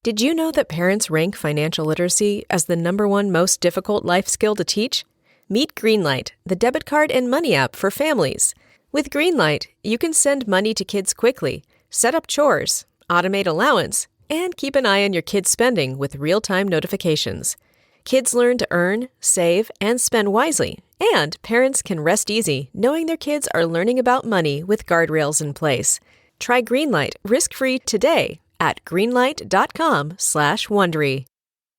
Did you know that parents rank financial literacy as the #1 most difficult life skill to teach? Meet Greenlight, the debit card and money app for families. With Greenlight, you can send money to kids quickly, set up chores, automate allowance, and keep an eye on your kids' spending with real-time notifications. Kids learn to earn, save, and spend wisely, and parents can rest easy knowing their kids are learning about money with guardrails in place. Try Greenlight risk-free today at greenlight.com/Wondery.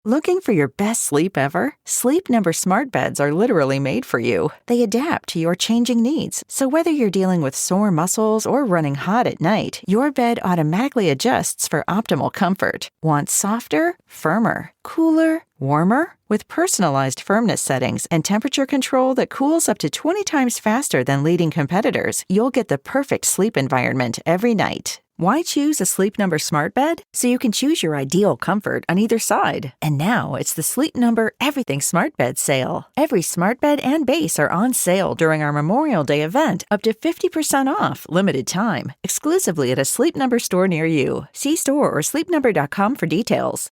Looking for your best sleep ever? Sleep Number smart beds are literally made for you. They adapt to your changing needs. So whether you're dealing with sore muscles or running hot at night, your bed automatically adjusts for optimal comfort. Want softer, firmer, cooler, warmer? With personalized firmness settings and temperature control that cools up to 20 times faster than leading competitors, you'll get the perfect sleep environment every night. Why choose a Sleep Number smart bed? So you can choose your ideal comfort on either side. And now it's the Sleep Number Everything Smart Bed sale. Every smart bed and base are on sale during our Memorial Day event, up to 50% off, limited time, exclusively at a Sleep Number store near you. See store or sleepnumber.com for details.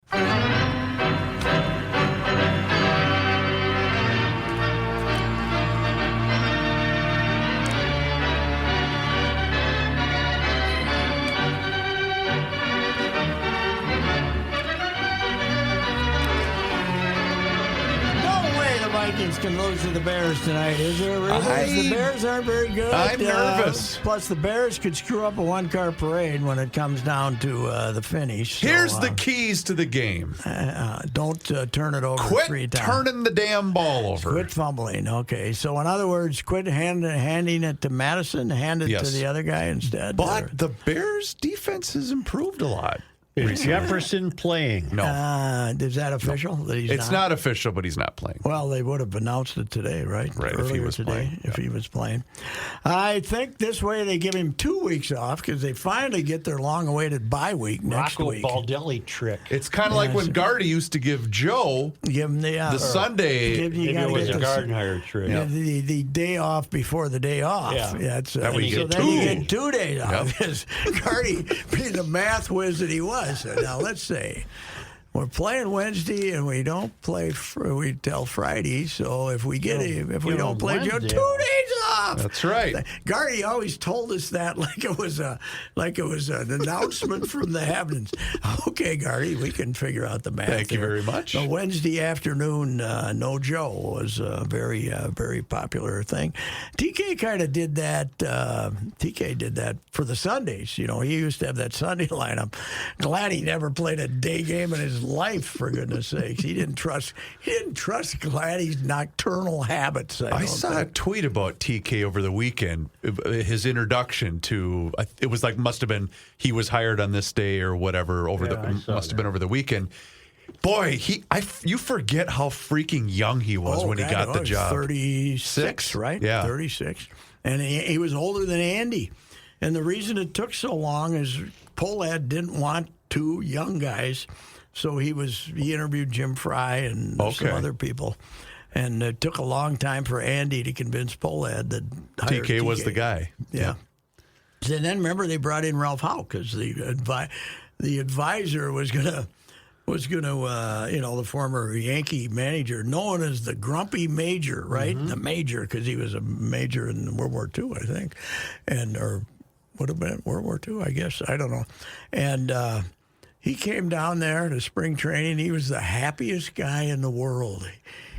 Vikings can lose to the Bears tonight, is there? Really? The Bears aren't very good. I'm nervous. Plus, the Bears could screw up a one-car parade when it comes down to the finish. Here's the keys to the game. Don't turn it over Quit 3 times. turning the damn ball over. Quit fumbling. Okay. So, in other words, quit handing it to Madison, hand it to the other guy instead. But the Bears' defense has improved a lot. Is Jefferson playing? No. Is that official? No. That he's it's not official, but he's not playing. Well, they would have announced it today, right? Right, Earlier if he was today, playing. if he was playing. I think this way they give him 2 weeks off because they finally get their long-awaited bye week next week. Rocco Baldelli trick. It's kind of like when Gardy used to give Joe the Sunday. Maybe it was a Gardenhire trick. The day off before the day off. Yeah. That way you get then two. you get 2 days off. Yes. Gardy, being the math whiz that he was. So now let's say we're playing Wednesday and we don't play till Friday. So if we don't play Joe, 2 days off. That's right. Gardy always told us that like it was an announcement from the heavens. Okay, Gardy, we can figure out the math. Thank you very much. So Wednesday afternoon, no Joe was a very, very popular thing. TK kind of did that. TK did that for the Sundays. You know, he used to have that Sunday lineup. Glad he never played a day game in his life, for goodness sakes. He didn't trust Gladdy's nocturnal habits. I saw a tweet about TK over the weekend. His introduction to it was like must have been he was hired on this day or whatever must have been over the weekend. Boy, you forget how freaking young he was when he got the job. 36, right? Yeah, 36, and he was older than Andy. And the reason it took so long is Polad didn't want 2 young guys. So he interviewed Jim Fry and some other people. And it took a long time for Andy to convince Polad that TK was the guy. Yeah. And then remember they brought in Ralph Howe because the advisor was gonna the former Yankee manager, known as the Grumpy Major, right? Mm-hmm. The Major, because he was a major in World War II, I think, or would have been World War II, I guess. I don't know. And he came down there to spring training. He was the happiest guy in the world.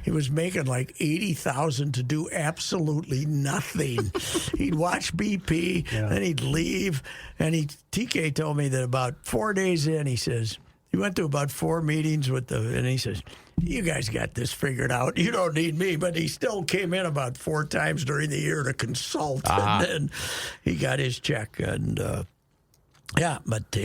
He was making like $80,000 to do absolutely nothing. He'd watch BP, then he'd leave. And TK told me that about 4 days in, he says, he went to about 4 meetings and he says, you guys got this figured out. You don't need me. But he still came in about 4 times during the year to consult. And then he got his check. And but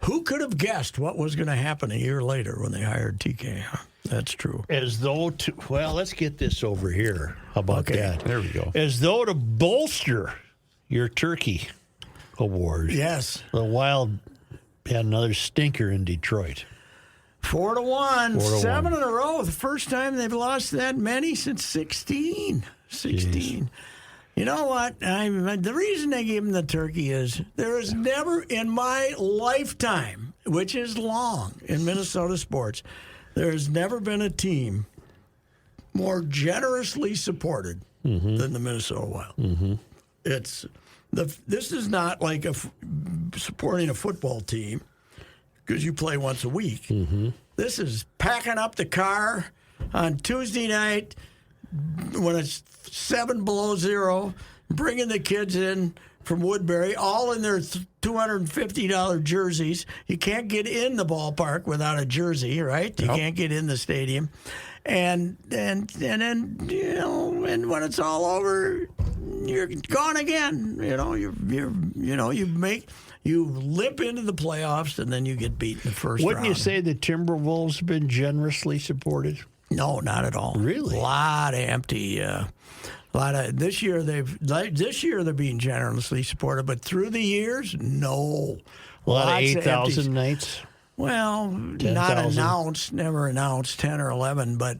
who could have guessed what was going to happen a year later when they hired TK? That's true. As though let's get this over here. How about that? There we go. As though to bolster your turkey award. Yes. The Wild had another stinker in Detroit. 4-1. 7 in a row. The first time they've lost that many since 16. You know what? The reason they gave him the turkey is there is never in my lifetime, which is long in Minnesota sports, there has never been a team more generously supported than the Minnesota Wild. Mm-hmm. This is not like supporting a football team because you play once a week. Mm-hmm. This is packing up the car on Tuesday night when it's 7 below zero, bringing the kids in from Woodbury, all in their $250 jerseys. You can't get in the ballpark without a jersey, right? You can't get in the stadium. And then and when it's all over, you're gone again. You limp into the playoffs and then you get beat in the first round. Wouldn't you say the Timberwolves have been generously supported? No, not at all. Really? A lot of empty. This year they're being generously supported, but through the years, no. A lot of 8,000 nights. Well, 10, not 000. announced, never announced, 10 or 11. But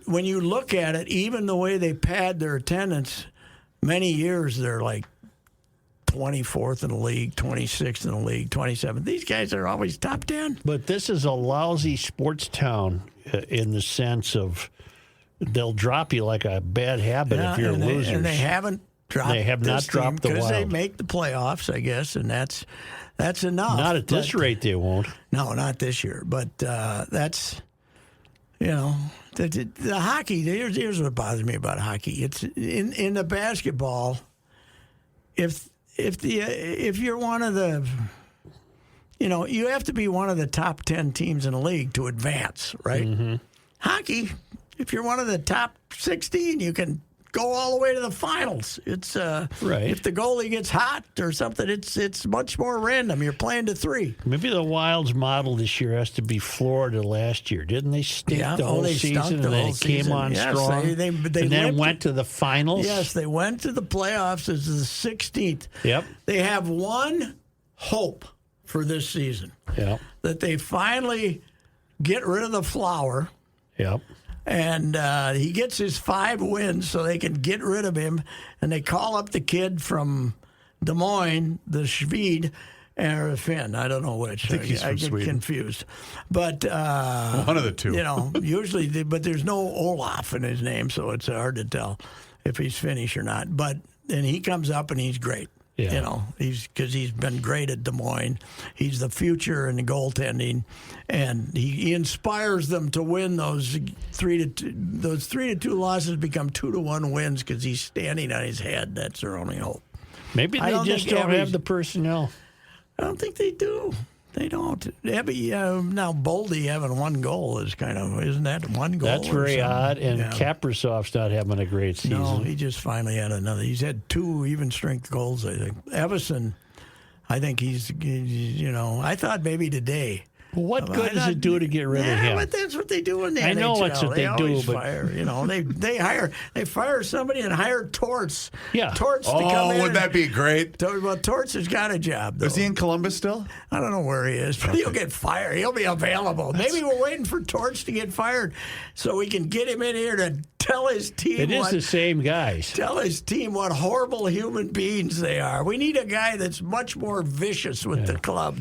when you look at it, even the way they pad their attendance, many years they're like 24th in the league, 26th in the league, 27th. These guys are always top 10. But this is a lousy sports town in the sense of they'll drop you like a bad habit if you're losers. And they haven't dropped. They have not dropped the Wild. Because they make the playoffs, I guess, and that's enough. Not at this rate, they won't. No, not this year. But that's, the hockey. Here's what bothers me about hockey. It's in the basketball. If you're one of the, you have to be one of the top 10 teams in the league to advance, right? Mm-hmm. Hockey, if you're one of the top 16, you can go all the way to the finals. It's right. If the goalie gets hot or something, it's much more random. You're playing to 3. Maybe the Wild's model this year has to be Florida last year. Didn't they stink the whole season and then came on strong? They and then went to the finals? Yes, they went to the playoffs as the 16th. Yep. They have one hope for this season. Yep. That they finally get rid of the Flower. Yep. And he gets his 5 wins so they can get rid of him. And they call up the kid from Des Moines, the Swede, or Finn. I don't know which. I think he's from Sweden. I get confused. But one of the two. Usually, but there's no Olaf in his name, so it's hard to tell if he's Finnish or not. But then he comes up and he's great. Yeah. Because he's been great at Des Moines. He's the future in the goaltending, and he inspires them to win those 3-2. Those 3-2 losses become 2-1 wins because he's standing on his head. That's their only hope. Maybe they just don't have the personnel. I don't think they do. They don't. Now Boldy having 1 goal is isn't that 1 goal? That's very odd, and Kaprizov's not having a great season. No, he just finally had another. He's had 2 even strength goals, I think. Evison, I think he's I thought maybe today. What good does it do to get rid of him? But that's what they do in the NHL. I know that's what they do, but fire. They fire somebody and hire Torts. Yeah. Torts to come in. Would that be great? Well, Torts has got a job, though. Is he in Columbus still? I don't know where he is, but he'll get fired. He'll be available. Maybe we're waiting for Torts to get fired so we can get him in here to tell his team. It is the same guys. Tell his team what horrible human beings they are. We need a guy that's much more vicious with the club.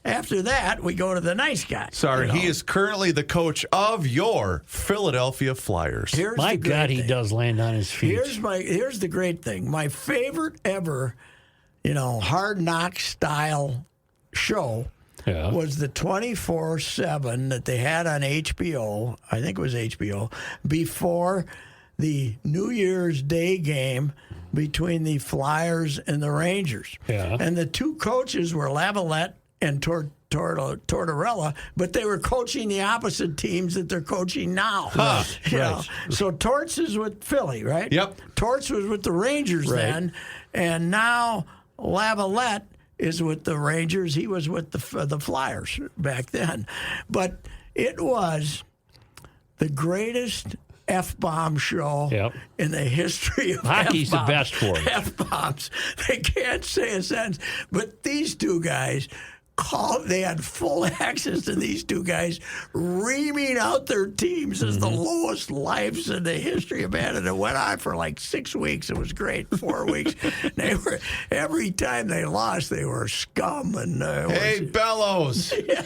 After that, we go to the nice guy. Sorry, he is currently the coach of your Philadelphia Flyers. My God, he does land on his feet. Here's the great thing. My favorite ever, hard knock style show was the 24/7 that they had on HBO. I think it was HBO before the New Year's Day game between the Flyers and the Rangers. Yeah. And the 2 coaches were Lavalette and Tortorella, but they were coaching the opposite teams that they're coaching now. Right. So Torts is with Philly, right? Yep. Torts was with the Rangers then, and now Lavalette is with the Rangers. He was with the Flyers back then. But it was the greatest F-bomb show in the history of hockey's F-bombs. The best for it. F-bombs. They can't say a sentence. But these 2 guys They had full access to these two guys reaming out their teams as the lowest lives in the history of man. And it went on for like 6 weeks. It was great. 4 weeks. Every time they lost, they were scum. And hey, Bellows. Yeah,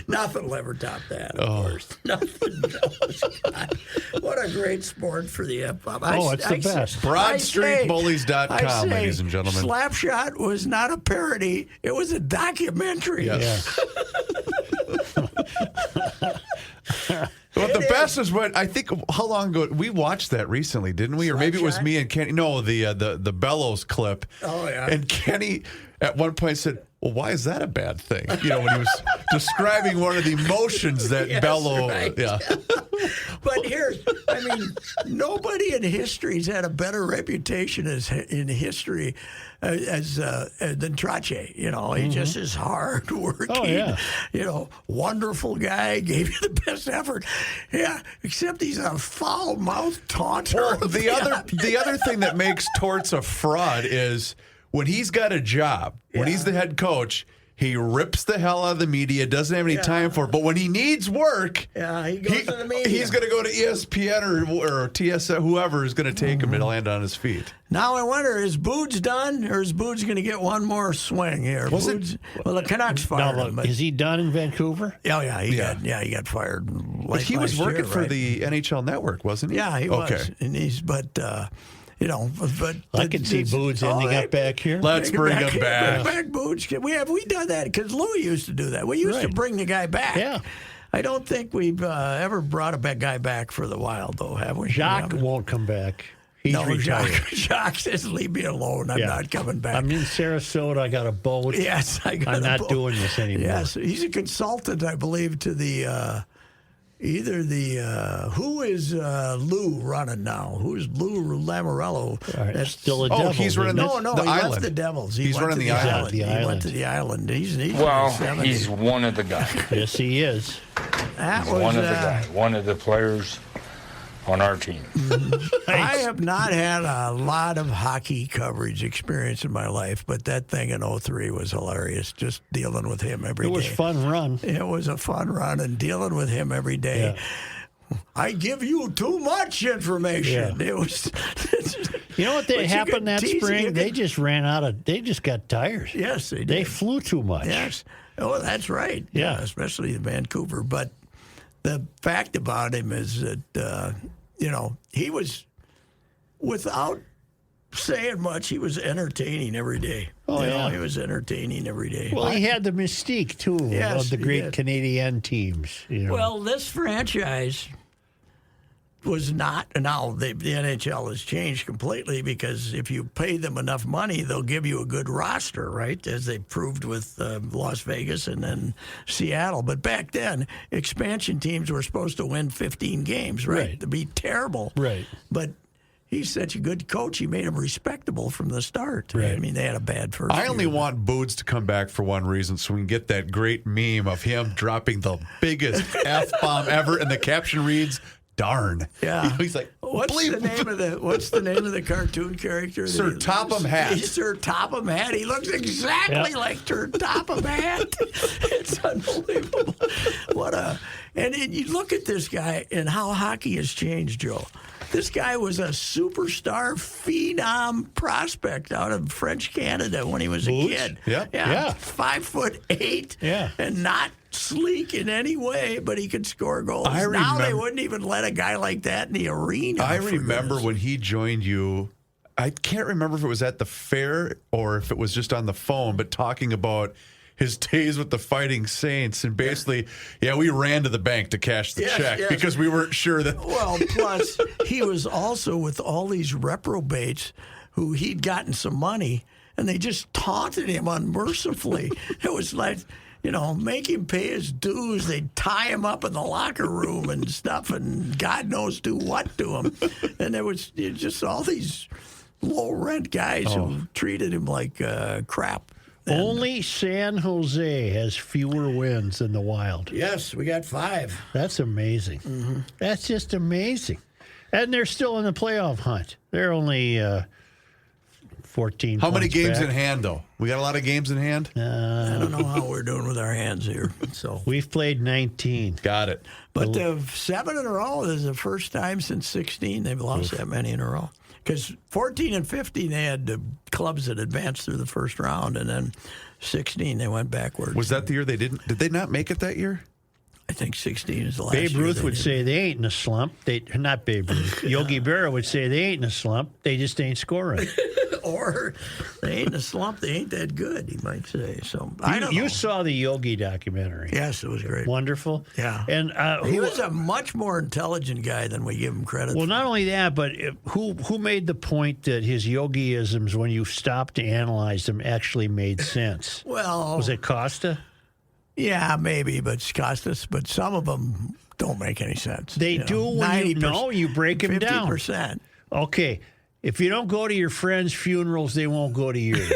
nothing will ever top that, of course. Nothing knows. God, what a great sport for the hip-hop. It's the best. BroadStreetBullies.com, ladies and gentlemen. Slapshot was not a parody. It was a documentary. Yes. But the best is what I think. How long ago we watched that recently, didn't we? Or maybe it was me and Kenny. No, the Bellows clip. Oh yeah. And Kenny at one point said, "Well, why is that a bad thing?" You know, when he was describing one of the emotions that Bellow. Right. Yeah. But nobody in history's had a better reputation in history than Trache. You know, he just is hard working. Oh, yeah. You know, wonderful guy, gave you the best effort. Yeah, except he's a foul-mouthed taunter. Well, the other thing that makes Torts a fraud is when he's got a job, when he's the head coach, he rips the hell out of the media, doesn't have any time for it. But when he needs work, he goes to the media. He's going to go to ESPN or TSN, whoever is going to take him and land on his feet. Now I wonder, is Boots done, or is Boots going to get one more swing here? Well, the Canucks fired him. But, is he done in Vancouver? Oh, yeah, he got fired. But he was working for the NHL Network, wasn't he? Yeah, he was. And I can see Boots ending up back here. Let's bring him back. Bring back Boots. We done that because Louis used to do that. We used to bring the guy back. Yeah. I don't think we've ever brought a guy back for the Wild, though, have we? Jacques won't come back. He's retired. Jacques says, leave me alone. I'm not coming back. I'm in Sarasota. I got a boat. Yes, I'm not doing this anymore. Yes, he's a consultant, I believe, to the who is Lou running now? Who's Lou Lamorello? That's still a Devil. He's running the island. left the Devils. He's running the island. He went to the island. He's one of the guys. Yes, he is. One of the guys. One of the players on our team. I have not had a lot of hockey coverage experience in my life, but that thing in 2003 was hilarious, just dealing with him every day. It was a fun run. It was a fun run, and dealing with him every day. Yeah. I give you too much information. Yeah. It was... You know what happened that spring? They just they just got tired. Yes, they did. They flew too much. Yes. Oh, that's right. Yeah, especially in Vancouver. But the fact about him is that, he was, without saying much, he was entertaining every day. Oh, He was entertaining every day. Well, he had the mystique, too, of the great Canadian teams. Well, this franchise was not. Now, the NHL has changed completely because if you pay them enough money, they'll give you a good roster, right? As they proved with Las Vegas and then Seattle. But back then, expansion teams were supposed to win 15 games, right? To be terrible. Right. But he's such a good coach. He made them respectable from the start. Right. I mean, they had a bad first I only year. want Boots to come back for one reason, so we can get that great meme of him dropping the biggest F-bomb ever, and the caption reads, "Darn." Yeah. He's like, what's the name of the cartoon character? Sir Topham Hatt. Sir Topham Hatt. He looks exactly like Sir Topham Hatt. It's unbelievable. And you look at this guy and how hockey has changed, Joe. This guy was a superstar phenom prospect out of French Canada when he was a kid. Yeah. 5'8". Yeah. And not sleek in any way, but he could score goals. Now they wouldn't even let a guy like that in the arena. I remember when he joined you. I can't remember if it was at the fair or if it was just on the phone, but talking about his days with the Fighting Saints, and basically, we ran to the bank to cash the check because we weren't sure that. Well, plus he was also with all these reprobates who he'd gotten some money, and they just taunted him unmercifully. It was like, make him pay his dues. They'd tie him up in the locker room and stuff, and God knows do what to him. And there was just all these low-rent guys who treated him like crap. Only San Jose has fewer wins than the Wild. Yes, we got 5. That's amazing. Mm-hmm. That's just amazing. And they're still in the playoff hunt. They're only 14 How many games back. in hand, though? We got a lot of games in hand? I don't know how we're doing with our hands here. So We've played 19. Got it. But the 7 in a row is the first time since 16 they've lost that many in a row. Because 14 and 15, they had the clubs that advanced through the first round, and then 16, they went backwards. Was that the year they didn't? Did they not make it that year? I think 16 is the last Babe year Ruth they would did. say they ain't in a slump. Not Babe Ruth. Yogi Berra would say they ain't in a slump. They just ain't scoring. Or they ain't in a slump, they ain't that good, he might say. So I don't know. You saw the Yogi documentary. Yes, it was great. Wonderful. Yeah. And he was a much more intelligent guy than we give him credit well, for. not only that, but who made the point that his yogiisms, when you stopped to analyze them, actually made sense? Well, Was it Costa? yeah, maybe, but Costas, but some of them don't make any sense. They do when you break them down. 50%. Okay, if you don't go to your friends' funerals, they won't go to yours.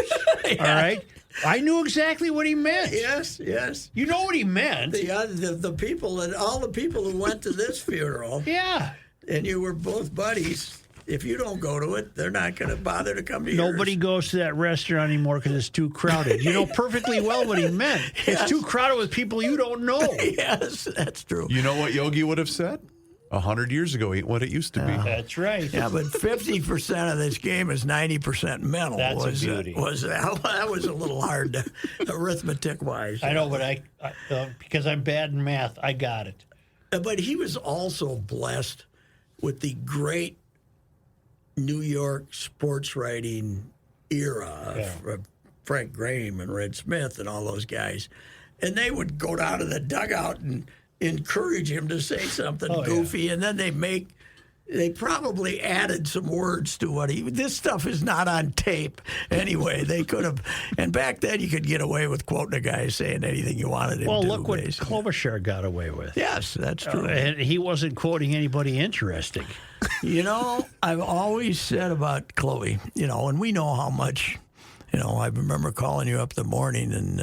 All right? I knew exactly what he meant. Yes, yes. You know what he meant. The people and all the people who went to this funeral, Yeah. and you were both buddies. If you don't go to it, they're not going to bother to come to yours. Nobody goes to that restaurant anymore because it's too crowded. You know perfectly well what he meant. Yes. It's too crowded with people you don't know. Yes, that's true. You know what Yogi would have said? 100 years ago ain't what it used to be. That's right. Yeah, but 50% of this game is 90% mental. That's a beauty. That was a little hard, arithmetic-wise. I know, but I because I'm bad in math, I got it. But he was also blessed with the great New York sports writing era of Frank Graham and Red Smith and all those guys. And they would go down to the dugout and encourage him to say something goofy. And then they probably added some words to what this stuff is not on tape anyway. They could have, and back then you could get away with quoting a guy saying anything you wanted him to. Well, look what basically. Klobuchar got away with. Yes, that's true. And he wasn't quoting anybody interesting. You know, I've always said about Chloe, and we know how much, I remember calling you up the morning and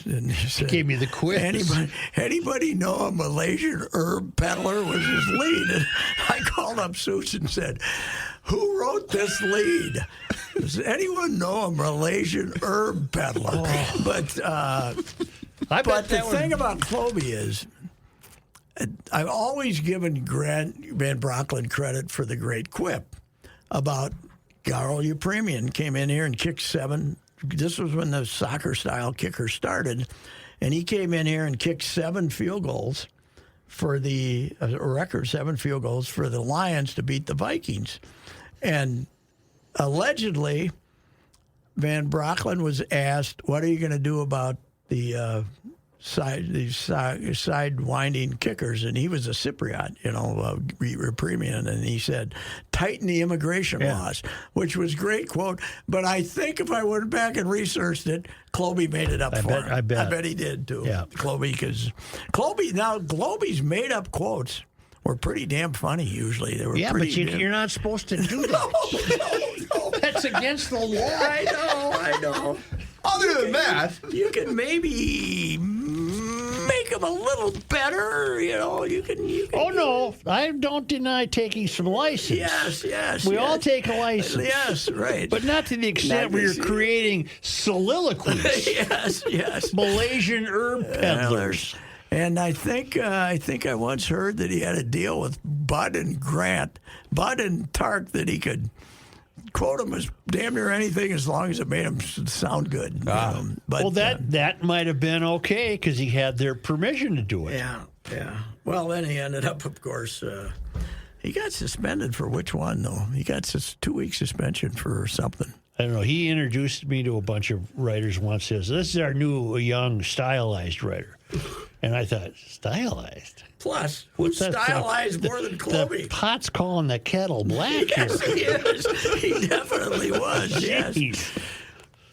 you said, Gave me the quiz. Anybody know a Malaysian herb peddler was his lead? And I called up Susan and said, who wrote this lead? Does anyone know a Malaysian herb peddler? Oh. But the thing about Chloe is, I've always given Grant Van Brocklin credit for the great quip about Garo Upremian came in here and kicked 7. This was when the soccer-style kicker started, and he came in here and kicked 7 field goals for the record 7 field goals for the Lions to beat the Vikings. And allegedly, Van Brocklin was asked, what are you going to do about the side winding kickers? And he was a Cypriot, Repremian, and he said, tighten the immigration laws, which was a great quote. But I think if I went back and researched it, Kloby made it up for him. I bet he did too. Yeah. Kloby, because Kloby's made up quotes were pretty damn funny usually. They were but you're not supposed to do that. No. That's against the law. I know. Other than that, You can maybe make them a little better, You can. Oh, no. I don't deny taking some license. Yes. We all take a license. Yes, right. But not to the extent where you're creating soliloquies. yes. Malaysian herb peddlers. And I think I once heard that he had a deal with Bud and Tark that he could quote him as damn near anything as long as it made him sound good. But that might have been okay because he had their permission to do it. Yeah. Well, then he ended up, of course, he got suspended for which one, though? He got 2-week suspension for something. I don't know. He introduced me to a bunch of writers once. Says, this is our new, young, stylized writer. And I thought, stylized? Plus, who's stylized more than Kloby? The pot's calling the kettle black Yes, here. he is. He definitely was, yes. Jeez.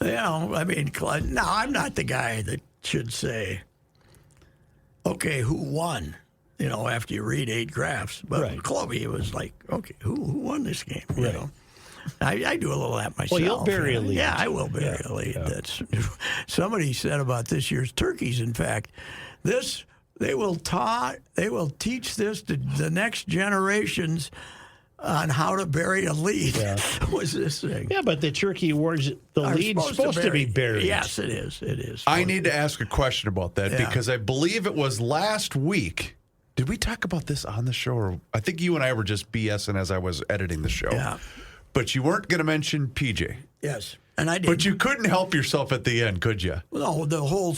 Now, I'm not the guy that should say, okay, who won? After you read 8 graphs. But right. Kloby was like, okay, who won this game? Right. I do a little of that myself. Well, you'll bury a lead. Yeah, I will bury a lead. Yeah. That's somebody said about this year's turkeys. In fact, they will teach this to the next generations on how to bury a lead was this thing. Yeah, but the Turkey Awards, the lead's supposed to be buried. Yes, it is. It is. I need to ask a question about that because I believe it was last week. Did we talk about this on the show? Or I think you and I were just BSing as I was editing the show. Yeah. But you weren't going to mention PJ. Yes, and I did. But you couldn't help yourself at the end, could you? No, the whole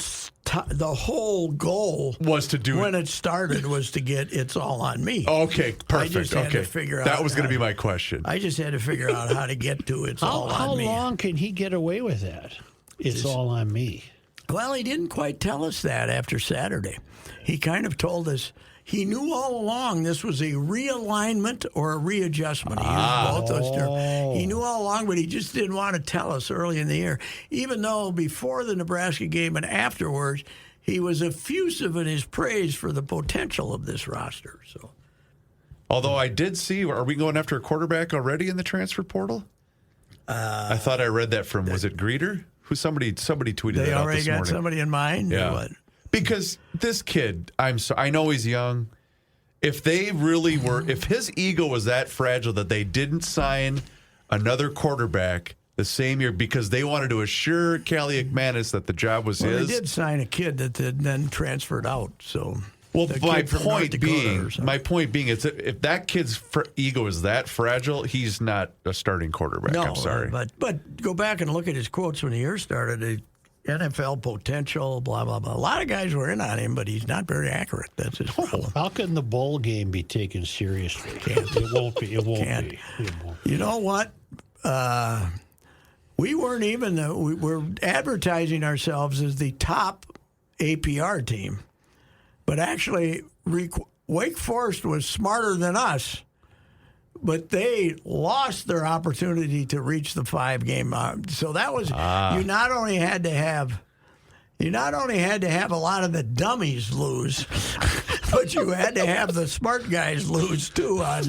goal was to do when it started was to get It's All on Me. Okay, perfect. I just had to figure out that was going to be my question. I just had to figure out how to get to It's All on Me. How long can he get away with that? It's all on me. Well, he didn't quite tell us that after Saturday. He kind of told us he knew all along this was a realignment or a readjustment. He used both those terms. He knew all along, but he just didn't want to tell us early in the year, even though before the Nebraska game and afterwards, he was effusive in his praise for the potential of this roster. So, although I did see, are we going after a quarterback already in the transfer portal? I thought I read that from, was it Greeter? Somebody tweeted that out this morning. They already got somebody in mind? Yeah. Or what? Because this kid, I know he's young. If they really were, if his ego was that fragile that they didn't sign another quarterback the same year because they wanted to assure Callie McManus that the job was his. They did sign a kid that then transferred out. So, well, my point being, is that if that kid's ego is that fragile, he's not a starting quarterback. No, I'm sorry, but go back and look at his quotes when the year started. NFL potential, blah, blah, blah. A lot of guys were in on him, but he's not very accurate. That's his problem. How can the bowl game be taken seriously? It won't be. It won't be. You know what? We weren't even, we were advertising ourselves as the top APR team. But actually, Wake Forest was smarter than us. But they lost their opportunity to reach the 5-game mark. So that was you not only had to have a lot of the dummies lose, but you had to have the smart guys lose too on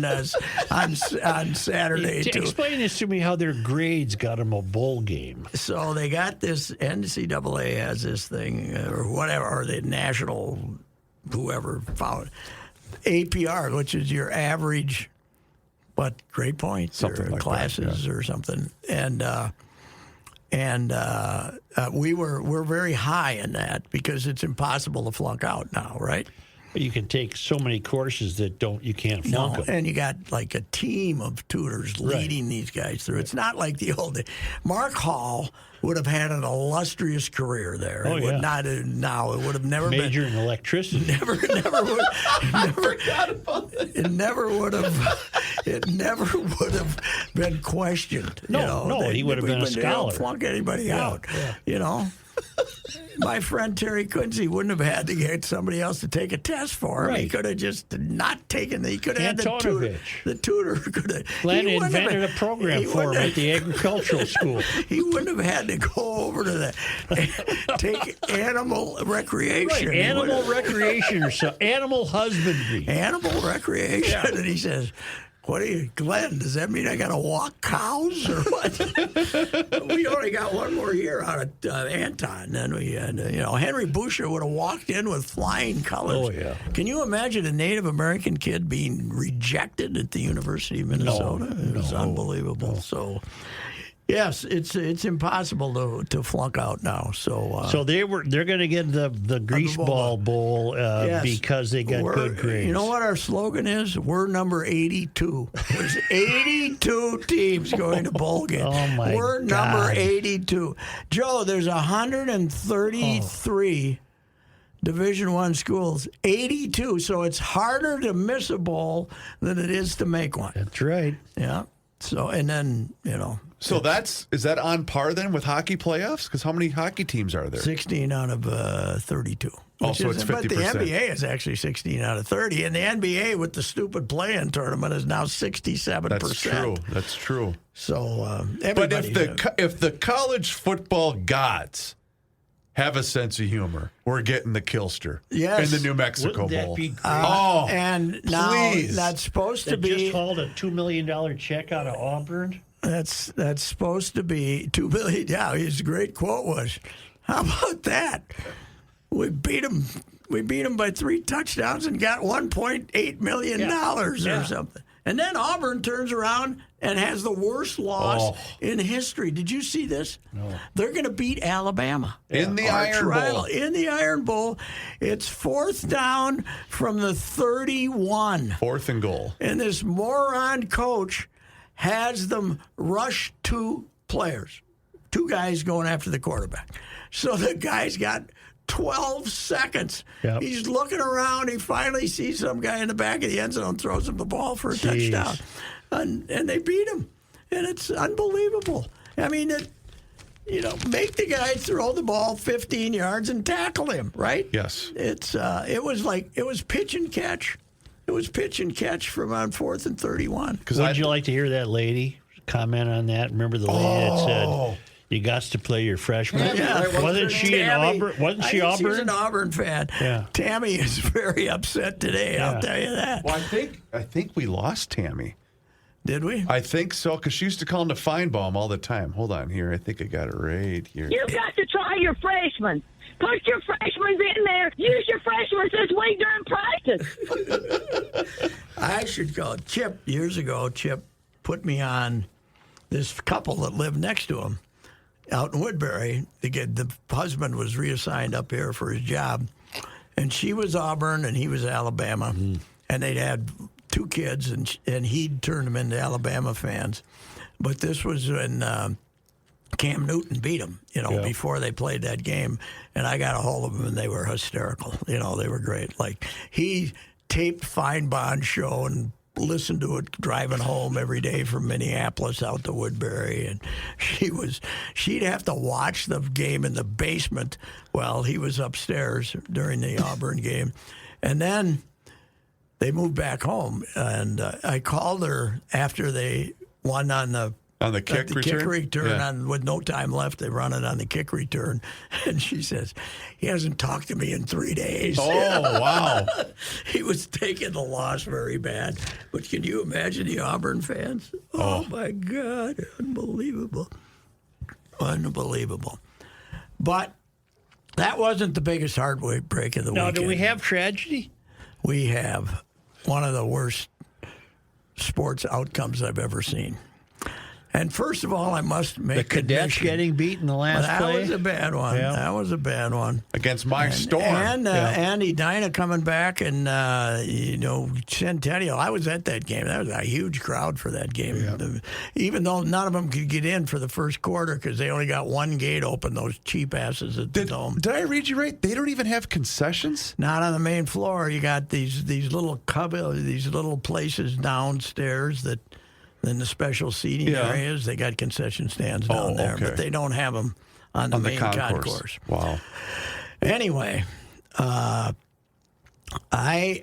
Saturday too. Explain this to me, how their grades got them a bowl game. So they got this, NCAA has this thing or whatever, or the national whoever found APR, which is your average. But grade points something or like classes that, or something, and we're very high in that because it's impossible to flunk out now, right? But you can take so many courses that you can't flunk them. And you got like a team of tutors leading these guys through. It's not like the old days. Mark Hall would have had an illustrious career there. Oh, it would not now. It would have never major in electricity. Never would. It never would have been questioned. No, he would have been a scholar. They don't flunk anybody out. Yeah. You know. My friend Terry Quincy wouldn't have had to get somebody else to take a test for him. Right. He could have just not taken it. He could have had the tutor. The tutor could have. Glenn invented a program for him at the agricultural school. He wouldn't have had to go over to take animal recreation. Right, animal recreation or so. Animal husbandry. Animal recreation. Yeah. And he says, what do you, Glenn, does that mean I got to walk cows or what? We only got one more year out of Anton. Then we had, Henry Boucher would have walked in with flying colors. Oh, yeah. Can you imagine a Native American kid being rejected at the University of Minnesota? It was unbelievable. No. So, yes, it's impossible to flunk out now. So they're going to get the Greaseball Bowl because they got good grades. You know what our slogan is? We're number 82. There's 82 teams going to bowl games. Oh my We're God. number 82. Joe, there's 133 Division I schools. 82. So it's harder to miss a bowl than it is to make one. That's right. Yeah. So and then So is that on par then with hockey playoffs? Because how many hockey teams are there? 16 out of 32. Also, it's 50%. But the NBA is actually 16 out of 30, and the NBA with the stupid play-in tournament is now 67%. That's true. So, but if the college football gods have a sense of humor, we're getting the Killster in the New Mexico Wouldn't that Bowl. be great? And now that's supposed to be just called a $2 million check out of Auburn. That's supposed to be $2 million. Yeah, his great quote was, "How about that? We beat them by 3 touchdowns and got $1.8 million or something." And then Auburn turns around and has the worst loss in history. Did you see this? No. They're going to beat Alabama. In the Iron Bowl. In the Iron Bowl. It's 4th down from the 31. 4th and goal. And this moron coach has them rush 2 players. 2 guys going after the quarterback. So the guy's got 12 seconds. Yep. He's looking around. He finally sees some guy in the back of the end zone, throws him the ball for a touchdown. And they beat him. And it's unbelievable. I mean, make the guy throw the ball 15 yards and tackle him, right? Yes. It was pitch and catch. It was pitch and catch from on 4th and 31. Would you like to hear that lady comment on that? Remember the lady that said, you got to play your freshman. Yeah. Wasn't she an Auburn? Wasn't she Auburn? She was an Auburn fan. Yeah. Tammy is very upset today. I'll tell you that. Well, I think we lost Tammy. Did we? I think so, because she used to call him the Feinbaum all the time. Hold on here. I think I got it right here. You got to try your freshmen. Put your freshmen in there. Use your freshmen this week during practice. I should go. Chip, years ago, Chip put me on this couple that lived next to him. Out in Woodbury, the husband was reassigned up here for his job, and she was Auburn and he was Alabama, and they'd had 2 kids, and he'd turned them into Alabama fans. But this was when Cam Newton beat them, before they played that game, and I got a hold of them, and they were hysterical. They were great. Like, he taped Feinbaum's show and listened to it driving home every day from Minneapolis out to Woodbury, and she'd have to watch the game in the basement while he was upstairs during the Auburn game. And then they moved back home, and I called her after they won on the kick return, with no time left. They run it on the kick return, and she says, he hasn't talked to me in 3 days. Oh, wow. He was taking the loss very bad. But can you imagine the Auburn fans? Oh, my God. Unbelievable. Unbelievable. But that wasn't the biggest heartbreak of the weekend. Now, do we have tragedy? We have one of the worst sports outcomes I've ever seen. And first of all, I must make the Cadets getting beat in the last play. That was a bad one. Yeah. That was a bad one. Against my Storm. And Andy Dinah coming back, and, Centennial. I was at that game. That was a huge crowd for that game. Yeah. Even though none of them could get in for the first quarter because they only got one gate open, those cheap asses at the Dome. Did I read you right? They don't even have concessions? Not on the main floor. You got these little places downstairs that... In the special seating areas, they got concession stands down there, but they don't have them on the main concourse. Wow. Anyway, I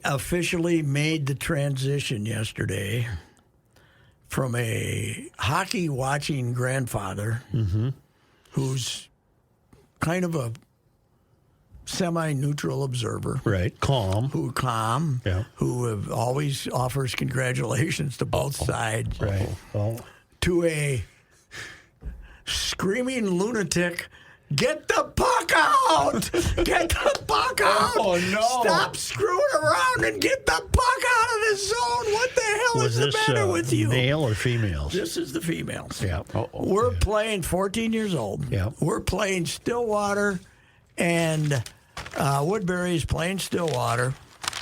officially made the transition yesterday from a hockey-watching grandfather who's kind of a semi-neutral observer. Right. Calm. Who always offers congratulations to both sides. Right. To a screaming lunatic, get the puck out! Get the puck out! Oh, no. Stop screwing around and get the puck out of the zone! What the hell is the matter with you? Male or females? This is the females. Yeah. We're playing 14 years old. Yeah. We're playing Stillwater, and Woodbury's playing Stillwater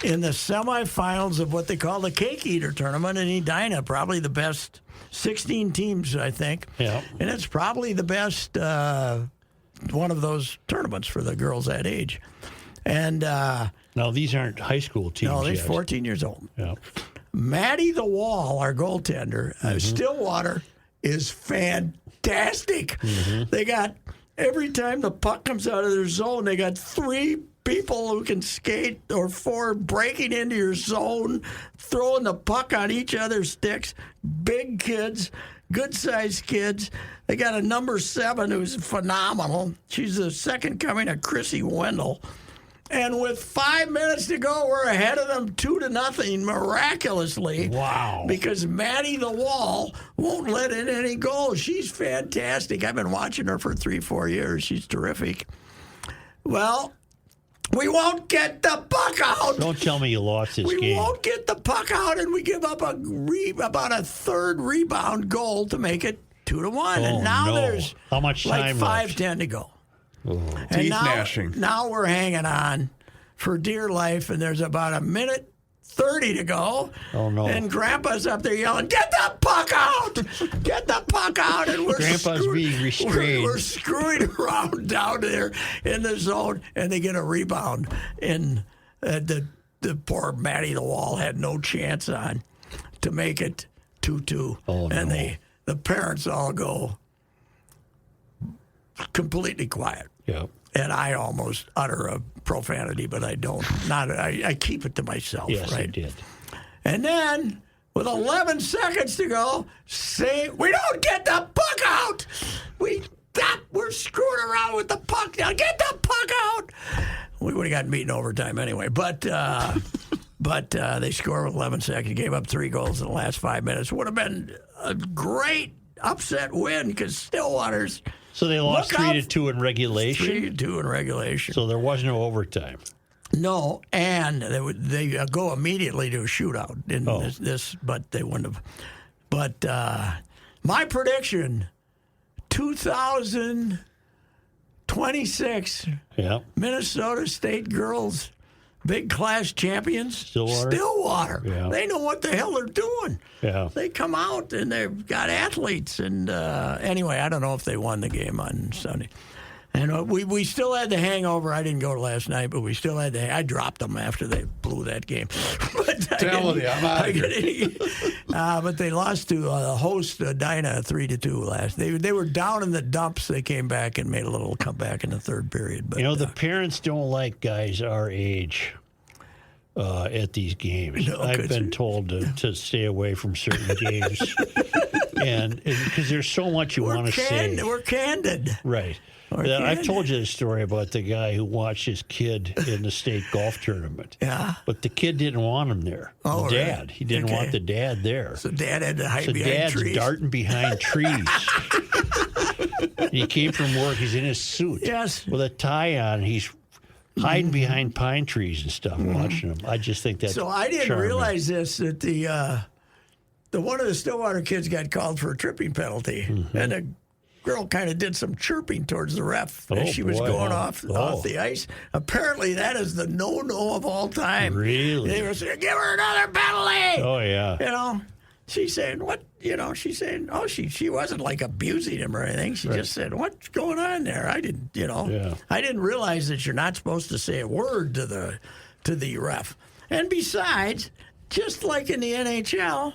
in the semifinals of what they call the Cake Eater tournament in Edina. Probably the best 16 teams, I think. Yeah. And it's probably the best one of those tournaments for the girls that age. And now these aren't high school teams. No, they're 14 years old. Yeah. Matty the Wall, our goaltender, Stillwater, is fantastic. They got, every time the puck comes out of their zone, they got 3 people who can skate, or 4 breaking into your zone, throwing the puck on each other's sticks. Big kids, good-sized kids. They got a number 7 who's phenomenal. She's the second coming of Chrissy Wendell. And with 5 minutes to go, we're ahead of them 2-0 miraculously. Wow. Because Matty the Wall won't let in any goals. She's fantastic. I've been watching her for 3-4 years. She's terrific. Well, We won't get the puck out. Don't tell me you lost this game. We won't get the puck out, and we give up about a third rebound goal to make it 2-1. And now there's how much time like left? 5:10 to go. Oh. And Teeth gnashing. Now we're hanging on for dear life, and there's about 1:30 to go. Oh, no. And Grandpa's up there yelling, "Get the puck out! Get the puck out!" And we're Grandpa's being restrained. We're screwing around down there in the zone, and they get a rebound. And the poor Matty the Wall had no chance on to make it 2-2. Oh, and no. the parents all go completely quiet. Yeah. And I almost utter a profanity, but I don't. I keep it to myself. Yes, right? I did. And then, with 11 seconds to go, say, "We don't get the puck out. We're screwing around with the puck. Now get the puck out." We would have gotten beaten overtime anyway. But they scored with 11 seconds. Gave up 3 goals in the last 5 minutes. Would have been a great upset win because Stillwater's. So they lost 3-2 in regulation? 3-2 in regulation. So there was no overtime? No, and they go immediately to a shootout in this, but they wouldn't have. But my prediction, 2026, Minnesota State girls, big class champions, Stillwater. Yeah. They know what the hell they're doing. Yeah. They come out and they've got athletes. And anyway, I don't know if they won the game on Sunday. And we still had the hangover. I didn't go last night, but we still had I dropped them after they blew that game. Tell you, I'm out of here. But they lost to the host, Dinah, 3-2 last. They were down in the dumps. They came back and made a little comeback in the third period. But, the parents don't like guys our age at these games. No, I've been told to stay away from certain games. And because there's so much you want to say. We're candid. Right. I've told you the story about the guy who watched his kid in the state golf tournament. Yeah. But the kid didn't want him there. Oh, the dad. Really? He didn't want the dad there. So Dad had to hide behind Dad's trees. darting behind trees. He came from work. He's in his suit. Yes. With a tie on. He's hiding behind pine trees and stuff, watching them. I just think that's So I didn't charming. realize this, that the one of the Stillwater kids got called for a tripping penalty. And the girl kind of did some chirping towards the ref as she was going off the ice. Apparently, that is the no-no of all time. Really? They were saying, "Give her another penalty." Oh, yeah. She's saying, "What?" She's saying, "Oh, she wasn't like abusing him or anything. She just said, 'What's going on there?' I didn't, I didn't realize that you're not supposed to say a word to the ref. And besides, just like in the NHL."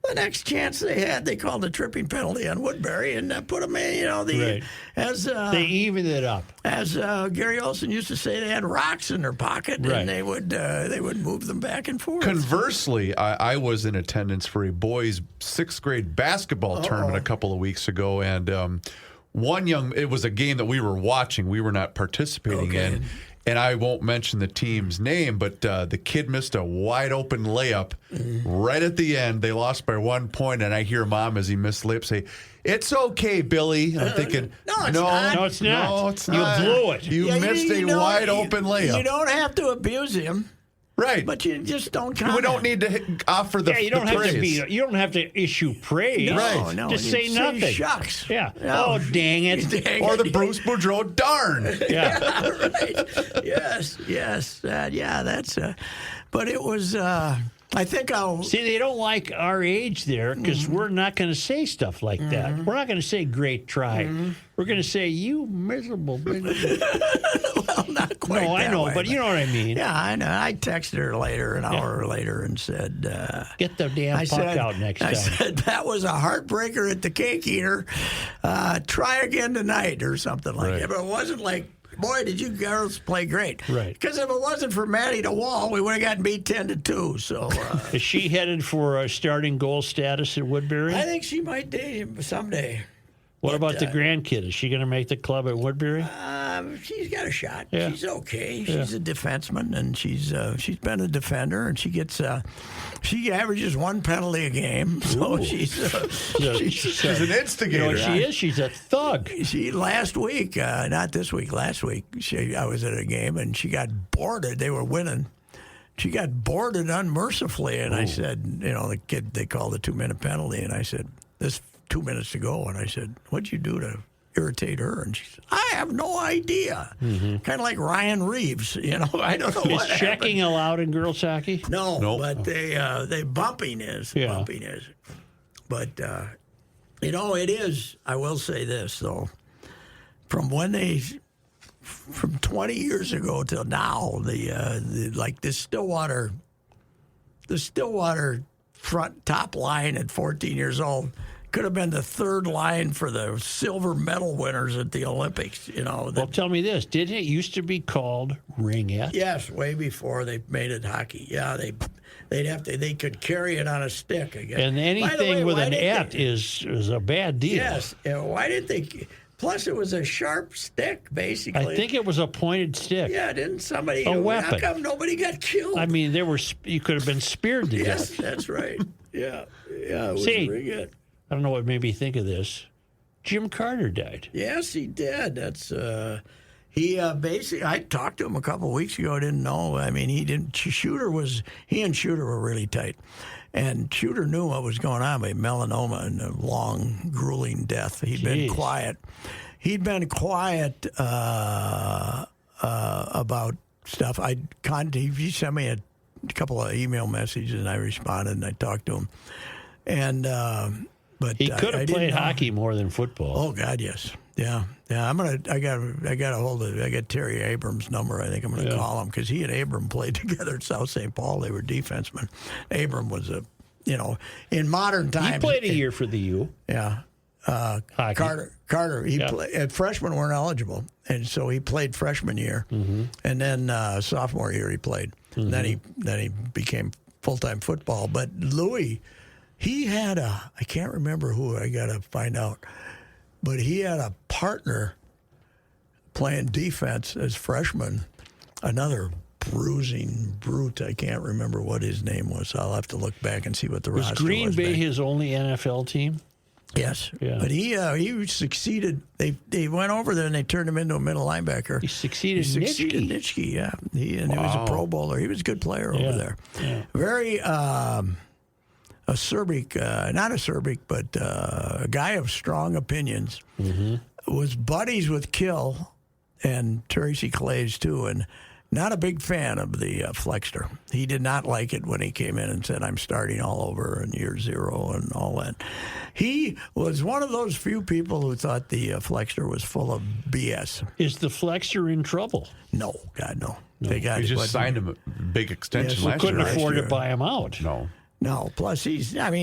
The next chance they had, they called a tripping penalty on Woodbury and put them in. As they evened it up. As Gary Olson used to say, they had rocks in their pocket, and they would move them back and forth. Conversely, I was in attendance for a boys' 6th grade basketball tournament a couple of weeks ago, and it was a game that we were watching. We were not participating in. And I won't mention the team's name, but the kid missed a wide-open layup right at the end. They lost by 1 point, and I hear Mom, as he missed the layup, say, "It's okay, Billy." And I'm thinking, No, it's not. No, it's not. No, it's not. You blew it. You missed a wide-open layup. You don't have to abuse him. Right. But you just don't comment. We don't need to offer the you don't have praise. you don't have to issue praise. No, Just you say nothing. Shucks. Yeah. No. Oh, dang it. Or the Bruce Boudreau darn. Yeah. Right. Yes. That's. But it was. I think I'll. See, they don't like our age there because we're not going to say stuff like that. We're not going to say "great try." We're going to say "you miserable." Well, not quite. No, I know, way, but you know what I mean. Yeah, I know. I texted her later, an hour later, and said, "Get the damn puck out next time." I said, "That was a heartbreaker at the cake eater. Try again tonight," or something like that. But it wasn't like, "Boy, did you girls play great." Right. Because if it wasn't for Matty the Wall, we would have gotten beat 10-2. So is she headed for a starting goal status at Woodbury? I think she might date him someday. What about the grandkid? Is she going to make the club at Woodbury? She's got a shot. Yeah. She's okay. She's a defenseman, and she's been a defender, and she averages 1 penalty a game. So she's an instigator. You know what she is? She's a thug. Last week, not this week, last week, I was at a game, and she got boarded. They were winning. She got boarded unmercifully, and I said, the kid, they called a 2-minute penalty, and I said, "This 2 minutes to go," and I said, "What'd you do to irritate her?" And she said, "I have no idea." Kind of like Ryan Reeves, I don't know Is what checking happened. allowed in girls hockey? No, Nope. but they bumping is. Bumping is. But, it is, I will say this, though. From 20 years ago till now, the Stillwater front top line at 14 years old could have been the third line for the silver medal winners at the Olympics. Well, tell me this: didn't it used to be called ringette? Yes, way before they made it hockey. Yeah, they could carry it on a stick. I guess. And anything with an "et" is a bad deal. Yes. Why didn't they? Plus, it was a sharp stick, basically. I think it was a pointed stick. Yeah, didn't somebody? A weapon. How come nobody got killed? I mean, you could have been speared to Yes, death. that's right. Yeah. It was See, pretty good. I don't know what made me think of this. Jim Carter died. Yes, he did. That's he basically. I talked to him a couple of weeks ago. I didn't know. I mean, he and Shooter were really tight, and Shooter knew what was going on by melanoma and a long, grueling death. He'd been quiet. He'd been quiet about stuff. He sent me a couple of email messages, and I responded, and I talked to him, and. But he could have played hockey more than football. Oh God, yes, yeah. I got Terry Abrams' number. I think I'm gonna call him because he and Abram played together at South St. Paul. They were defensemen. Abram was in modern times. He played a year for the U. Yeah. Hockey. Carter. He played. Freshmen weren't eligible, and so he played freshman year, and then sophomore year he played. And then he became full-time football. But Louis. He had I can't remember who, I got to find out, but he had a partner playing defense as freshman, another bruising brute. I can't remember what his name was. I'll have to look back and see what the roster was. Was Green Bay his only NFL team? Yes. Yeah. But he succeeded. They went over there and they turned him into a middle linebacker. He succeeded Nitschke, yeah. He was a Pro Bowler. He was a good player over there. Yeah. Very... not acerbic, but a guy of strong opinions, was buddies with Kill and Tracy Claeys, too, and not a big fan of the Flexter. He did not like it when he came in and said, "I'm starting all over in year 0 and all that." He was one of those few people who thought the Flexter was full of BS. Is the Flexter in trouble? No, God, no. They just signed him a big extension last year. Couldn't afford to buy him out. No, plus he's not,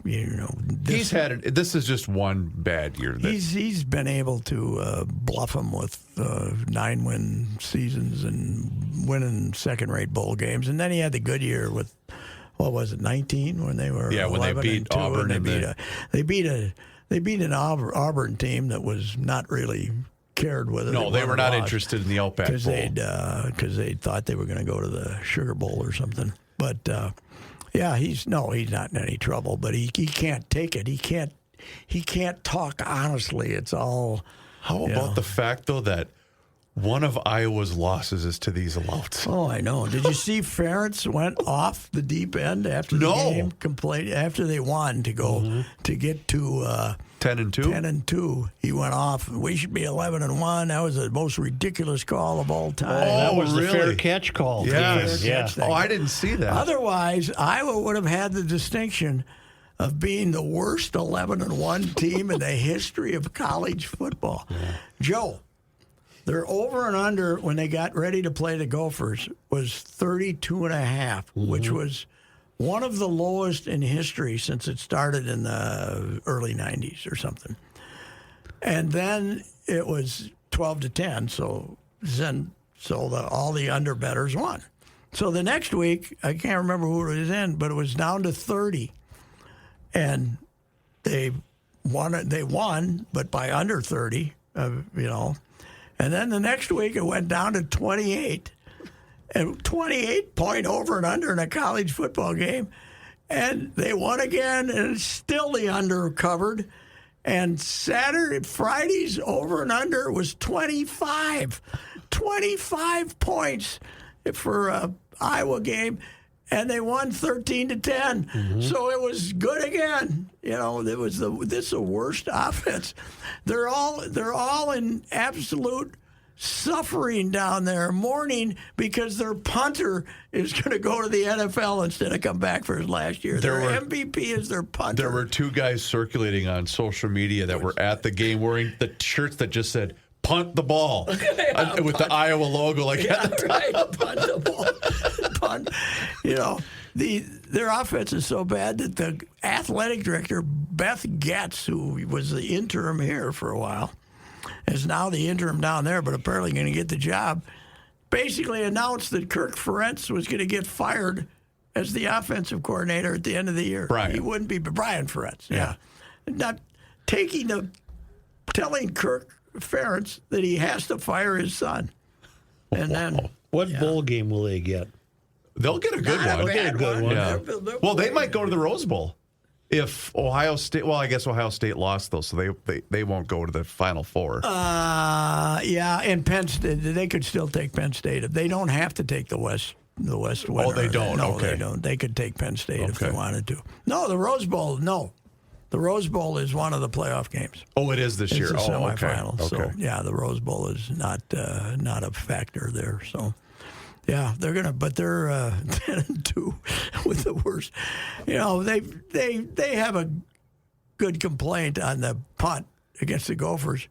this is just one bad year. He's been able to bluff him with 9-win seasons and winning second-rate bowl games. And then he had the good year with, what was it, 19 when they were when they beat Auburn. They beat an Auburn team that was not really cared whether they were not interested in the Outback Bowl. Because they thought they were going to go to the Sugar Bowl or something. But... he's not in any trouble, but he can't take it. He can't talk honestly. It's all. How about the fact though that one of Iowa's losses is to these Louts? Oh, I know. Did you see Ferentz went off the deep end after the game? After they won to go to get to 10-2. 10-2. He went off. We should be 11-1. That was the most ridiculous call of all time. That was the fair catch call. Yeah. Oh, I didn't see that. Otherwise, Iowa would have had the distinction of being the worst 11-1 team in the history of college football. Yeah. Joe, their over and under when they got ready to play the Gophers was 32.5, which was one of the lowest in history since it started in the early 90s or something. And then it was 12-10, so all the underbettors won. So the next week, I can't remember who it was in, but it was down to 30. And they won, but by under 30, And then the next week it went down to 28. And 28-point over and under in a college football game. And they won again, and it's still the under covered. And Friday's over and under was 25. 25 points for an Iowa game. And they won 13-10. Mm-hmm. So it was good again. This is the worst offense. They're all in absolute suffering down there, mourning because their punter is going to go to the NFL instead of come back for his last year. Their MVP is their punter. There were two guys circulating on social media that were at the game wearing the shirts that just said, "Punt the ball," with the Iowa logo punt the ball. Punt. Their offense is so bad that the athletic director, Beth Getz, who was the interim here for a while, is now the interim down there, but apparently going to get the job, basically announced that Kirk Ferentz was going to get fired as the offensive coordinator at the end of the year. He wouldn't be Brian Ferentz. Yeah. Not telling Kirk Ferentz that he has to fire his son. And then what bowl game will they get? They'll get a good one. They'll get a good one. Yeah. Well, they might go to the Rose Bowl. If Ohio State, I guess Ohio State lost though, so they won't go to the Final Four. And Penn State, they could still take Penn State. They don't have to take the West winner. Oh, they don't. No, okay. They don't. They could take Penn State if they wanted to. No, the Rose Bowl. No, the Rose Bowl is one of the playoff games. Oh, it is this year. It's the semifinal. Okay. So yeah, the Rose Bowl is not a factor there. So. Yeah, they're 10-2 with the worst. They have a good complaint on the punt against the Gophers,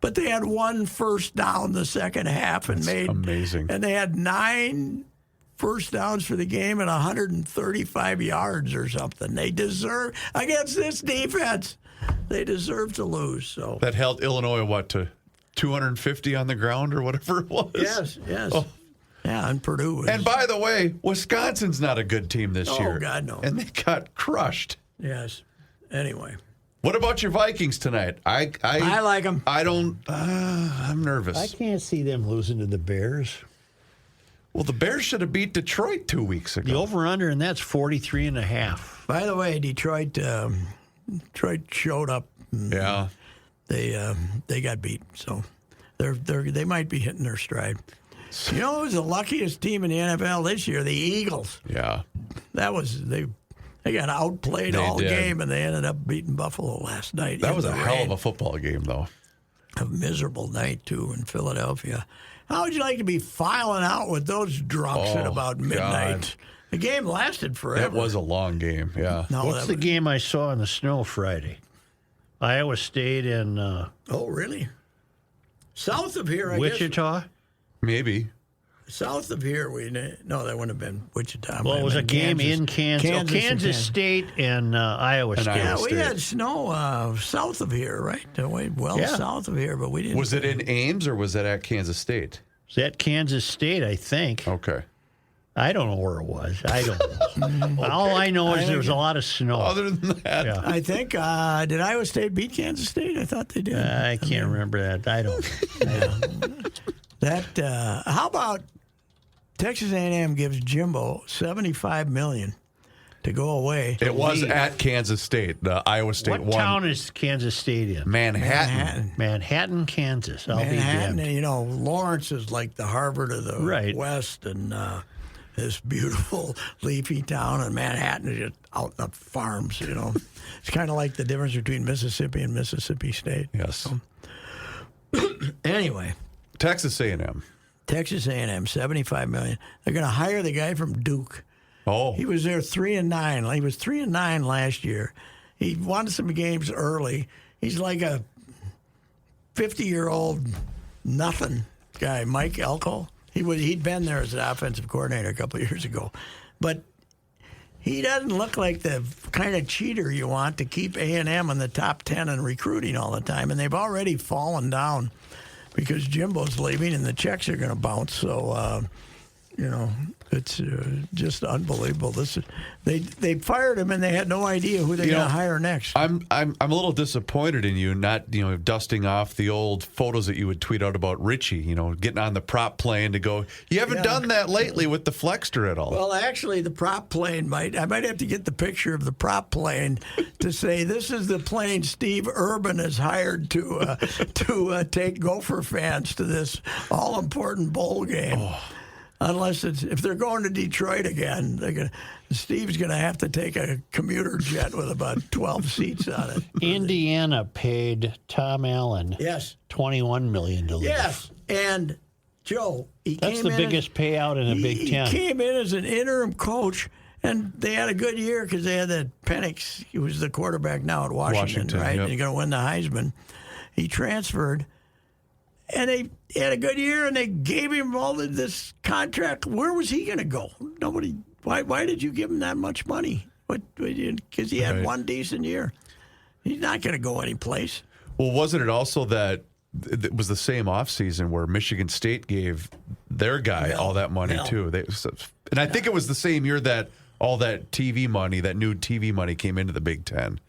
but they had one first down the second half and That's amazing. And they had 9 first downs for the game and 135 yards or something. They deserve against this defense. They deserve to lose. So that held Illinois to 250 on the ground or whatever it was. Yes. Oh. Yeah, and Purdue. And by the way, Wisconsin's not a good team this year. Oh, God, no. And they got crushed. Yes. Anyway. What about your Vikings tonight? I like them. I don't. I'm nervous. I can't see them losing to the Bears. Well, the Bears should have beat Detroit 2 weeks ago. The over-under, and that's 43.5. By the way, Detroit showed up. Yeah. They got beat, so they might be hitting their stride. Who's the luckiest team in the NFL this year? The Eagles. Yeah. That was they got outplayed all game, and they ended up beating Buffalo last night. That was a hell of a football game, though. A miserable night, too, in Philadelphia. How would you like to be filing out with those drunks at about midnight? God. The game lasted forever. It was a long game, yeah. No, what's the game I saw in the snow Friday? Iowa State and... oh, really? South of here, I Wichita? guess. Maybe. South of here, that wouldn't have been Wichita. Well, it was a game in Kansas. Kansas State and Iowa State. Yeah, we had snow south of here, right? South of here, but we didn't. Was it in Ames or was it at Kansas State? It was at Kansas State, I think. Okay. I don't know where it was. I don't know. Okay. All I know is there was a lot of snow. Other than that. Yeah. I think, did Iowa State beat Kansas State? I thought they did. I can't remember that. I don't. How about Texas A&M gives Jimbo $75 million to go away? It was at Kansas State. The Iowa State won. What town is Kansas State in? Manhattan, Kansas. Manhattan, Lawrence is like the Harvard of the West, and this beautiful leafy town, and Manhattan is just out in the farms. It's kind of like the difference between Mississippi and Mississippi State. Yes. So. Anyway. Texas A&M, $75 million. They're going to hire the guy from Duke. Oh, he was there 3-9. He was 3-9 last year. He won some games early. He's like a 50-year-old nothing guy, Mike Elko. He'd been there as an offensive coordinator a couple of years ago, but he doesn't look like the kind of cheater you want to keep A&M in the top 10 in recruiting all the time, and they've already fallen down because Jimbo's leaving and the checks are going to bounce. So It's just unbelievable. They fired him and they had no idea who they're going to hire next. I'm a little disappointed in you not dusting off the old photos that you would tweet out about Richie. Getting on the prop plane to go. You haven't done that lately with the Flexter at all. Well, actually, the prop plane I might have to get the picture of the prop plane to say this is the plane Steve Urban has hired to take Gopher fans to this all important bowl game. Oh. Unless if they're going to Detroit again, Steve's going to have to take a commuter jet with about 12 seats on it. Indiana paid Tom Allen $21 million to leave. Yes, and Joe, that's the biggest payout in the Big Ten. He came in as an interim coach, and they had a good year because they had that Penix. He was the quarterback now at Washington, right? Yep. He's going to win the Heisman. He transferred. And they had a good year, and they gave him all this contract. Where was he going to go? Nobody. Why did you give him that much money? Because he had one decent year. He's not going to go anyplace. Well, wasn't it also that it was the same offseason where Michigan State gave their guy all that money, too? And I think it was the same year that all that TV money, that new TV money came into the Big Ten.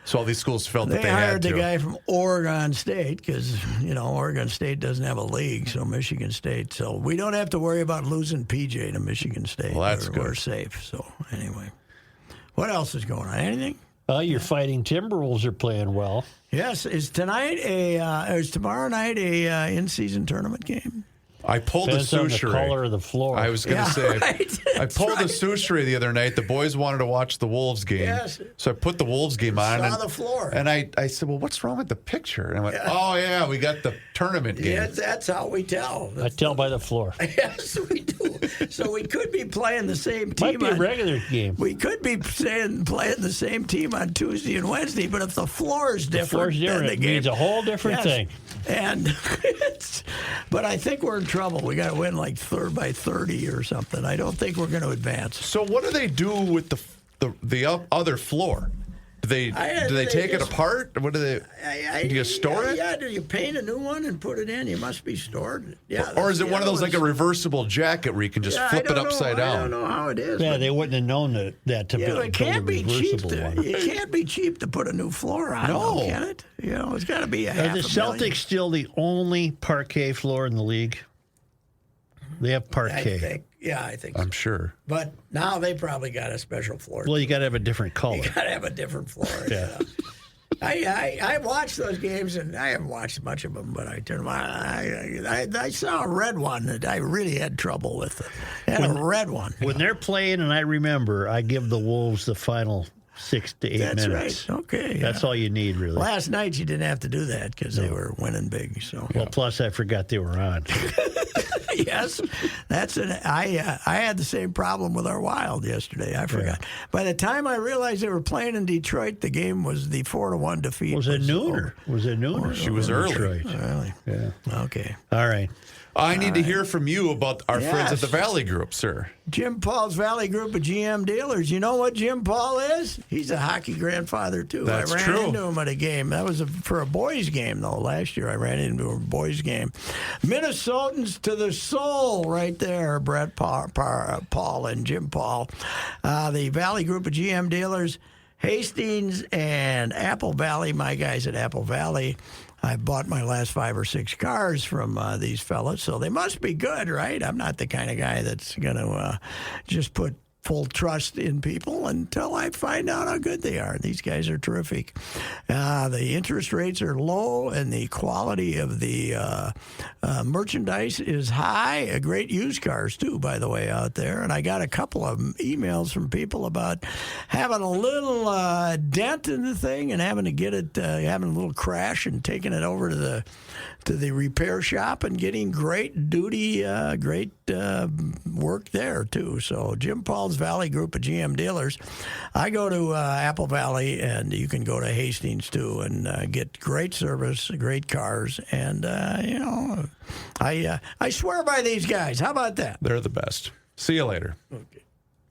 So all these schools felt that they had to. They hired the guy from Oregon State because, Oregon State doesn't have a league, so Michigan State. So we don't have to worry about losing PJ to Michigan State. Well, that's good. We're safe. So anyway, what else is going on? Anything? Your Fighting Timberwolves are playing well. Yes. Is tomorrow night a in-season tournament game? I pulled the Soucheray. The color of the floor. I was going to say, right. I pulled the Soucheray the other night. The boys wanted to watch the Wolves game. Yes. So I put the Wolves game on. Saw the floor. And I said, well, what's wrong with the picture? And I went, oh, yeah, we got the tournament game. Yes, that's how we tell. I tell by the floor. Yes, we do. So we could be playing the same team. Might be a regular game. We could be playing the same team on Tuesday and Wednesday, but if the floor is different, it means a whole different thing. And but I think we're in trouble. We got to win like third by 30 or something. I don't think we're going to advance. So what do they do with the other floor? Do they take it apart? What do they? Do you store it? Yeah. Do you paint a new one and put it in? You must be stored. Yeah. Or is it one of those like a reversible jacket where you can just flip it upside down? I don't know how it is. Yeah, they wouldn't have known that to build it can't a be cheap. one. It can't be cheap to put a new floor on. No, can it? It's got to be a Are half the a Celtics million. still the only parquet floor in the league? They have parquet. I think so. I'm sure. But now they probably got a special floor. Well, you got to have a different color. You got to have a different floor. Yeah. I watched those games, and I haven't watched much of them, but I turned them on. I saw a red one that I really had trouble with. A red one. When they're playing, and I remember, I give the Wolves the final 6 to 8 minutes. That's right. Okay. That's all you need, really. Last night you didn't have to do that because they were winning big. So. Well, plus I forgot they were on. Yes, I had the same problem with our Wild yesterday. I forgot. Yeah. By the time I realized they were playing in Detroit, the game was the 4-1 defeat. Was it nooner? She was early. Detroit. Early. Yeah. Okay. All right. I need to hear from you about our friends at the Valley Group, sir. Jim Paul's Valley Group of GM dealers. You know what Jim Paul is? He's a hockey grandfather, too. That's true. I ran into him at a game. That was for a boys' game, though. Last year I ran into a boys' game. Minnesotans to the soul right there, Brett Paul and Jim Paul. The Valley Group of GM dealers, Hastings and Apple Valley. My guys at Apple Valley. I bought my last 5 or 6 cars from these fellas, so they must be good, right? I'm not the kind of guy that's going to just put full trust in people until I find out how good they are. These guys are terrific. The interest rates are low, and the quality of the merchandise is high. Great used cars, too, by the way, out there. And I got a couple of emails from people about having a little dent in the thing and having to get it, having a little crash and taking it over to the repair shop and getting great duty, great work there, too. So Jim Paul's Valley Group of GM dealers. I go to Apple Valley, and you can go to Hastings, too, and get great service, great cars. And, I swear by these guys. How about that? They're the best. See you later. Okay.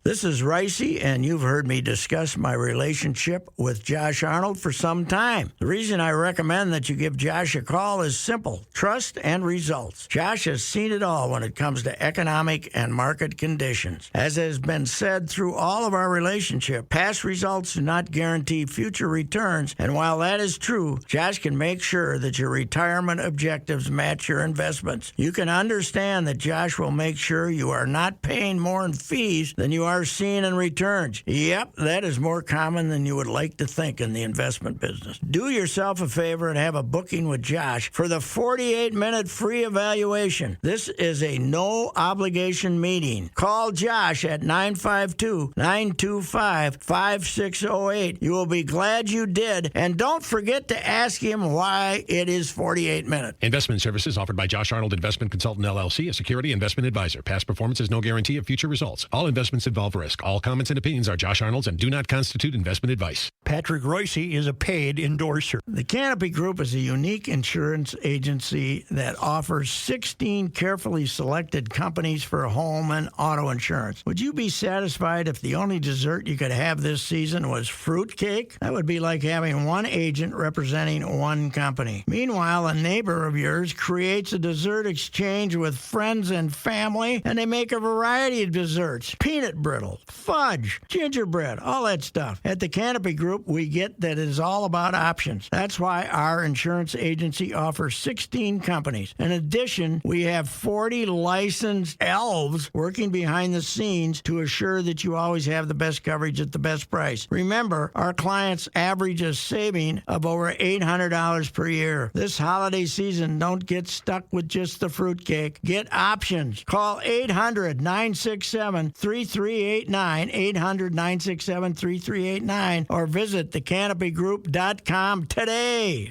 This is Ricey, and you've heard me discuss my relationship with Josh Arnold for some time. The reason I recommend that you give Josh a call is simple: trust and results. Josh has seen it all when it comes to economic and market conditions. As has been said through all of our relationship, past results do not guarantee future returns, and while that is true, Josh can make sure that your retirement objectives match your investments. You can understand that Josh will make sure you are not paying more in fees than you are seeing in returns. Yep, that is more common than you would like to think in the investment business. Do yourself a favor and have a booking with Josh for the 48-minute free evaluation. This is a no-obligation meeting. Call Josh at 952-925-5608. You will be glad you did, and don't forget to ask him why it is 48 minutes. Investment services offered by Josh Arnold Investment Consultant LLC, a security investment advisor. Past performance is no guarantee of future results. All investments involve risk. All comments and opinions are Josh Arnold's and do not constitute investment advice. Patrick Ricey is a paid endorser. The Canopy Group is a unique insurance agency that offers 16 carefully selected companies for home and auto insurance. Would you be satisfied if the only dessert you could have this season was fruitcake? That would be like having one agent representing one company. Meanwhile, a neighbor of yours creates a dessert exchange with friends and family, and they make a variety of desserts: peanut brittle, fudge, gingerbread, all that stuff. At the Canopy Group, we get that it is all about options. That's why our insurance agency offers 16 companies. In addition, we have 40 licensed elves working behind the scenes to assure that you always have the best coverage at the best price. Remember, our clients average a saving of over $800 per year. This holiday season, don't get stuck with just the fruitcake. Get options. Call 800-967-3389, 800-967-3389, or visit thecanopygroup.com today.